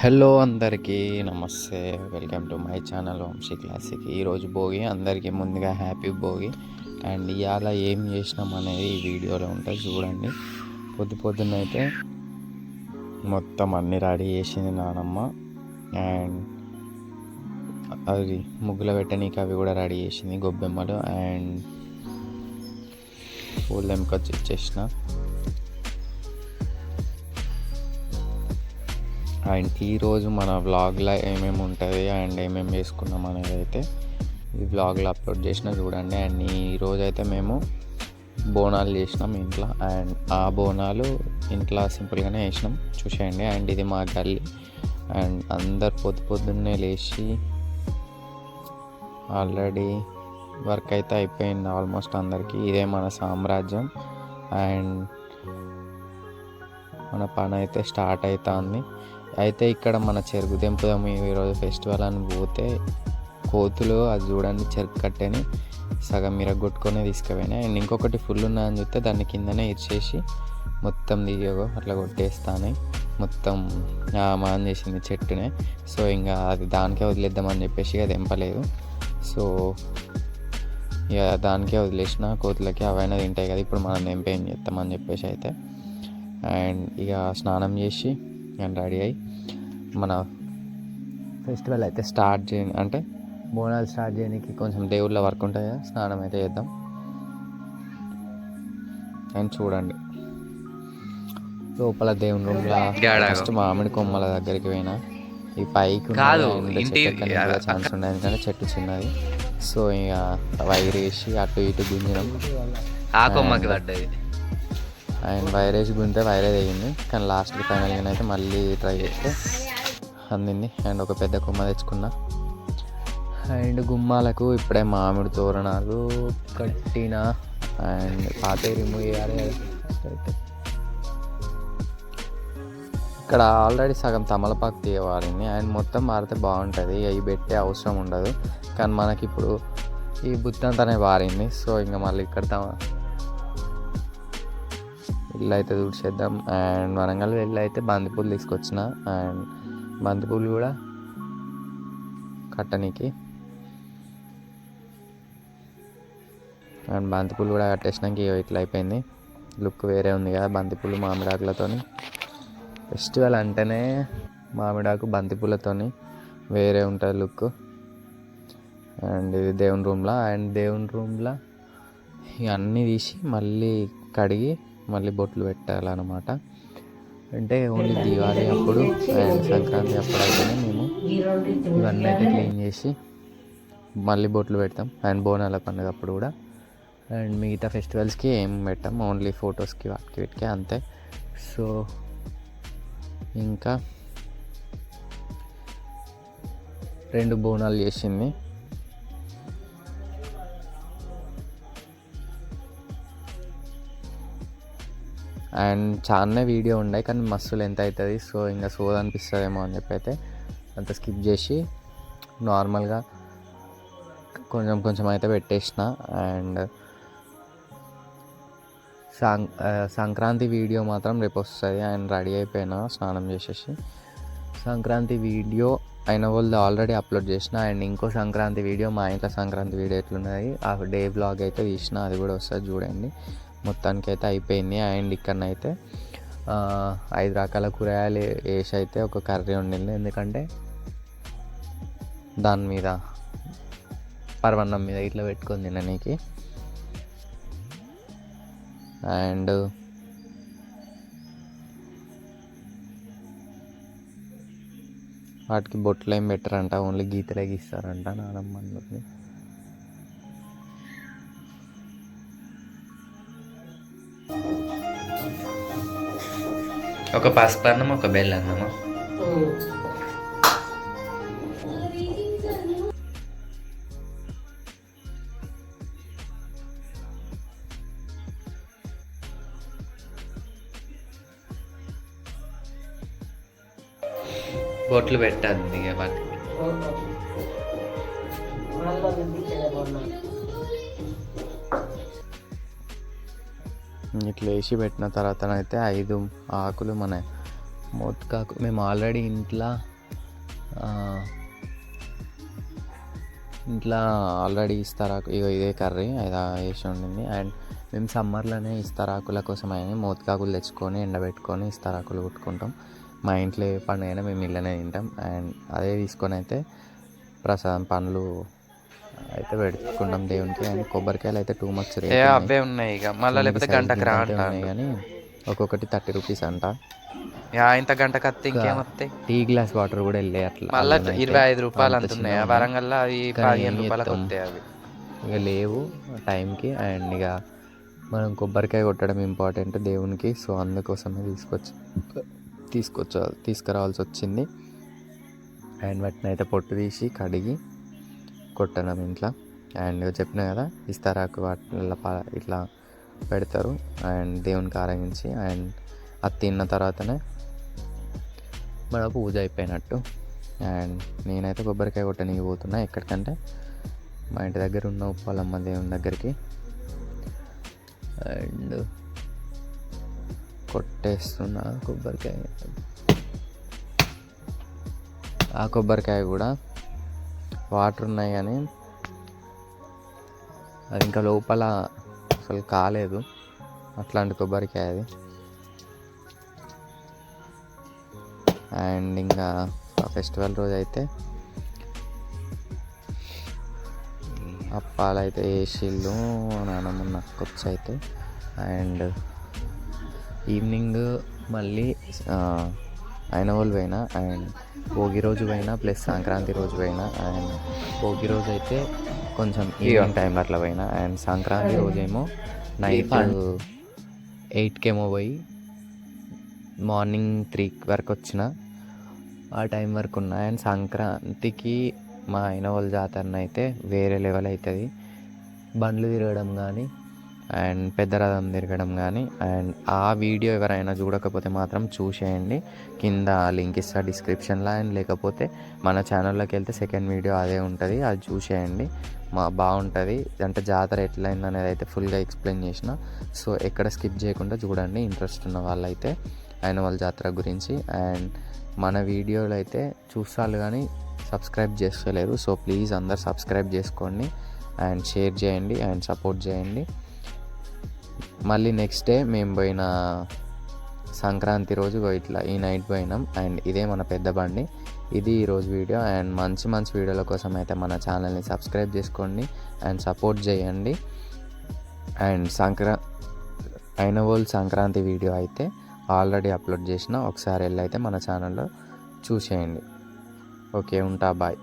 Hello అందరికీ నమస్తే. Welcome to my channel Vamshi classic. ఈరోజు భోగి. అందరికీ ముందుగా హ్యాపీ భోగి. అండ్ ఇవాళ ఏం చేసినాం అనేది ఈ వీడియోలో ఉంటుంది, చూడండి. పొద్దున్నైతే మొత్తం అన్నీ రెడీ చేసింది నానమ్మ. అండ్ అది ముగ్గులు పెట్టనీకి అవి కూడా రెడీ చేసింది, గొబ్బెమ్మలు. అండ్ పూలు తెంపుకొచ్చి ఇచ్చేసిన. అండ్ ఈరోజు మన వ్లాగ్లో ఏమేమి ఉంటుంది అండ్ ఏమేమి చేసుకున్నాం అనేది అయితే ఈ వ్లాగ్లో అప్లోడ్ చేసిన, చూడండి. అండ్ ఈరోజు అయితే మేము బోనాలు చేసినాం ఇంట్లో. అండ్ ఆ బోనాలు ఇంట్లో సింపుల్గానే వేసినాం, చూసేయండి. అండ్ ఇది మా గల్లీ. అండ్ అందరు పొద్దున్నే లేచి ఆల్రెడీ వర్క్ అయితే అయిపోయింది ఆల్మోస్ట్ అందరికీ. ఇదే మన సామ్రాజ్యం. అండ్ మన పని అయితే స్టార్ట్ అవుతుంది. అయితే ఇక్కడ మన చెరుకు తెంపుదాం ఈరోజు ఫెస్టివల్ అని పోతే కోతులు అది చూడండి, చెరుకు కట్టెని సగం మిరగొట్టుకొని తీసుకుపోయినాయి. అండ్ ఇంకొకటి ఫుల్ ఉన్నదని చూస్తే దాన్ని కిందనే ఇచ్చేసి మొత్తం దిగో అట్లా కొట్టేస్తాను. మొత్తం మాన్ చేసింది చెట్టునే. సో ఇంకా అది దానికే వదిలేద్దామని చెప్పేసి అది తెంపలేదు. సో ఇక దానికే వదిలేసిన, కోతులకి అవైనా తింటాయి కదా, ఇప్పుడు మనం తెంపేం చేస్తామని చెప్పేసి అయితే. అండ్ ఇక స్నానం చేసి అండ్ రెడీ అయ్యి మన ఫెస్టివల్ అయితే స్టార్ట్ అంటే బోనాలు స్టార్ట్ చేయడానికి కొంచెం దేవుళ్ళ వర్క్ ఉంటుంది కదా, స్నానం అయితే చేద్దాం. అండ్ చూడండి, లోపల దేవుని రూమ్లో ఫస్ట్ మామిడి కొమ్మల దగ్గరికి పోయినా. ఈ పైకి చెట్టు ఛాన్స్ ఉండదు, ఎందుకంటే చెట్టు చిన్నది. సో ఇక వైర్ వేసి అటు ఇటు గుంజినాం. ఆ కొమ్మకి పడ్డది. అండ్ వైరేజ్ గుంతే వైరేజ్ అయ్యింది, కానీ లాస్ట్కి ఫైనల్గా అయితే మళ్ళీ ట్రై చేస్తే అందింది. అండ్ ఒక పెద్ద కొమ్మ తెచ్చుకున్నా. అండ్ గుమ్మాలకు ఇప్పుడే మామిడి తోరణాలు కట్టిన. అండ్ పాత రిమూవ్ చేయాలి. ఇక్కడ ఆల్రెడీ సగం తమలపాకు తీయవారింది. అండ్ మొత్తం మారితే బాగుంటుంది, అవి పెట్టే అవసరం ఉండదు. కానీ మనకి ఇప్పుడు ఈ బుత్తంతనే వారింది. సో ఇంకా మళ్ళీ ఇక్కడ ఇల్లు అయితే తుడిచేద్దాం. అండ్ వరంగల్ వెళ్ళి అయితే బంతిపూలు తీసుకొచ్చిన. అండ్ బంతిపూలు కూడా కట్టనీకి. అండ్ బంతిపూలు కూడా కట్టేసినాక ఇట్లా అయిపోయింది. లుక్ వేరే ఉంది కదా బంతిపూలు మామిడాకులతోని. ఫెస్టివల్ అంటేనే మామిడాకు బంతిపూలతోని వేరే ఉంటుంది లుక్. అండ్ ఇది దేవుని రూమ్లో. అండ్ దేవుని రూమ్లో ఇవన్నీ తీసి మళ్ళీ కడిగి మళ్ళీ బొట్లు పెట్టాలన్నమాట. అంటే ఓన్లీ దివాళీ అప్పుడు అండ్ సంక్రాంతి అప్పుడు అయితేనే మేము ఇవన్నీ అయితే క్లీన్ చేసి మళ్ళీ బొట్లు పెడతాం. అండ్ బోనాల పండుగ అప్పుడు కూడా. అండ్ మిగతా ఫెస్టివల్స్కి ఏం పెట్టాం, ఓన్లీ ఫొటోస్కి వాటికి వీటికి అంతే. సో ఇంకా 2 బోనాలు చేసింది. అండ్ చాలానే వీడియో ఉండే, కానీ మస్తులు ఎంత అవుతుంది. సో ఇంకా సోది అనిపిస్తుందేమో అని చెప్పి అయితే అంత స్కిప్ చేసి నార్మల్గా కొంచెం అయితే పెట్టేసిన. అండ్ సంక్రాంతి వీడియో మాత్రం రేపు వస్తుంది. అండ్ రెడీ అయిపోయినా స్నానం చేసేసి. సంక్రాంతి వీడియో అయిన వాళ్ళు ఆల్రెడీ అప్లోడ్ చేసిన. అండ్ ఇంకో సంక్రాంతి వీడియో, మా ఇంట్లో సంక్రాంతి వీడియో ఎట్లున్నది ఆ డే బ్లాగ్ అయితే తీసిన, అది కూడా వస్తుంది చూడండి. మొత్తానికి అయితే అయిపోయింది. అండ్ ఇక్కడనైతే 5 రకాల కూరగాయలు వేసి అయితే ఒక కర్రీ వండింది, ఎందుకంటే దాని మీద పరవన్నం మీద ఇట్లా పెట్టుకొని తిననీకి. అండ్ వాటికి బొట్లు ఏం పెట్టారంట, ఓన్లీ గీతలే గీస్తారంట నానమ్మ అందరినీ. ఒక పసుపు అన్నం, ఒక బెల్లన్నమా. బొట్లు పెట్టండి ఇక వాటికి. ఇట్లా వేసి పెట్టిన తర్వాత అయితే 5 ఆకులు మన మోత్కాకు మేము ఆల్రెడీ ఇంట్లో ఆల్రెడీ ఇస్తారాకు ఇదే కర్రీ అది వేసి ఉండింది. అండ్ మేము సమ్మర్లోనే ఇస్తారాకుల కోసమని మోత్కాకులు తెచ్చుకొని ఎండబెట్టుకొని ఇస్తారాకులు కుట్టుకుంటాం. మా ఇంట్లో ఏ పండుగ అయినా మేము ఇళ్ళనే తింటాం. అండ్ అదే తీసుకొని అయితే ప్రసాదం పండ్లు అయితే పెట్టుకుంటాం దేవునికి. అండ్ కొబ్బరికాయలు అయితే టూ మచ్ రేట్ అవే ఉన్నాయి ఇక మళ్ళీ లేకపోతే గంటకు ఉన్నాయి కానీ ఒక్కొక్కటి 30 రూపీస్ అంట. ఇంత గంట కత్తి ఇంకేమొస్తాయి. టీ గ్లాస్ వాటర్ కూడా వెళ్ళాయి అట్లా. మళ్ళీ 25 రూపాయలు అంత ఉన్నాయి. వరంగల్లో అవి 15 రూపాయలకు వస్తాయి అవి. ఇక లేవు టైంకి. అండ్ ఇక మనం కొబ్బరికాయ కొట్టడం ఇంపార్టెంట్ దేవునికి. సో అందుకోసమే తీసుకురావాల్సి వచ్చింది. అండ్ వాటిని అయితే పొట్టు తీసి కడిగి కొట్టడం ఇంట్లో. అండ్ చెప్పినా కదా ఇస్తారాకు వాటిల్లో ఇట్లా పెడతారు అండ్ దేవునికి ఆరగించి. అండ్ అది తిన్న తర్వాతనే మన పూజ అయిపోయినట్టు. అండ్ నేనైతే కొబ్బరికాయ కొట్టడానికి పోతున్నా ఎక్కడికంటే మా ఇంటి దగ్గర ఉన్న ఉప్పాలమ్మ దేవుని దగ్గరికి. అండ్ కొట్టేస్తున్నా కొబ్బరికాయ. ఆ కొబ్బరికాయ కూడా వాటర్ ఉన్నాయి కానీ అది ఇంకా లోపల అసలు కాలేదు. అట్లాంటి కొబ్బరికాయ అది. అండ్ ఇంకా ఫెస్టివల్ రోజు అయితే అప్పాలు అయితే వేసిళ్ళు నాన్నమ్మ నక్కొచ్చి అయితే. అండ్ ఈవినింగ్ మళ్ళీ అయిన వాళ్ళు పోయినా. అండ్ భోగి రోజు పోయినా ప్లస్ సంక్రాంతి రోజు పోయినా. అండ్ భోగి రోజు అయితే కొంచెం ఈవినింగ్ టైంలో అట్లా పోయినా. అండ్ సంక్రాంతి రోజేమో నైట్ 8కేమో పోయి మార్నింగ్ 3 వరకు వచ్చిన. ఆ టైం వరకు ఉన్నా. అండ్ సంక్రాంతికి మా అయిన వాళ్ళ జాతరన అయితే వేరే లెవెల్ అవుతుంది. బండ్లు తిరగడం కానీ అండ్ పెద్ద రథం తిరగడం కానీ. అండ్ ఆ వీడియో ఎవరైనా చూడకపోతే మాత్రం చూసేయండి. కింద లింక్ ఇస్తా డిస్క్రిప్షన్లో. అండ్ లేకపోతే మన ఛానల్లోకి వెళ్తే సెకండ్ వీడియో అదే ఉంటుంది, అది చూసేయండి. బాగుంటుంది. అంటే జాతర ఎట్లయింది అనేది అయితే ఫుల్గా ఎక్స్ప్లెయిన్ చేసిన. సో ఎక్కడ స్కిప్ చేయకుండా చూడండి ఇంట్రెస్ట్ ఉన్న వాళ్ళైతే అయిన వాళ్ళ జాతర గురించి. అండ్ మన వీడియోలు అయితే చూస్తారు కానీ సబ్స్క్రైబ్ చేసుకోలేరు. సో ప్లీజ్ అందరు సబ్స్క్రైబ్ చేసుకోండి అండ్ షేర్ చేయండి అండ్ సపోర్ట్ చేయండి. మళ్ళీ నెక్స్ట్ డే మేము పోయిన సంక్రాంతి రోజు ఇట్లా ఈ నైట్ పోయినాం. అండ్ ఇదే మన పెద్ద బండి. ఇది ఈరోజు వీడియో. అండ్ మంచి వీడియోల కోసం అయితే మన ఛానల్ని సబ్స్క్రైబ్ చేసుకోండి అండ్ సపోర్ట్ చేయండి. అండ్ అయిన వాళ్ళు సంక్రాంతి వీడియో అయితే ఆల్రెడీ అప్లోడ్ చేసిన, ఒకసారి వెళ్ళి అయితే మన ఛానల్లో చూసేయండి. ఓకే, ఉంటా, బాయ్.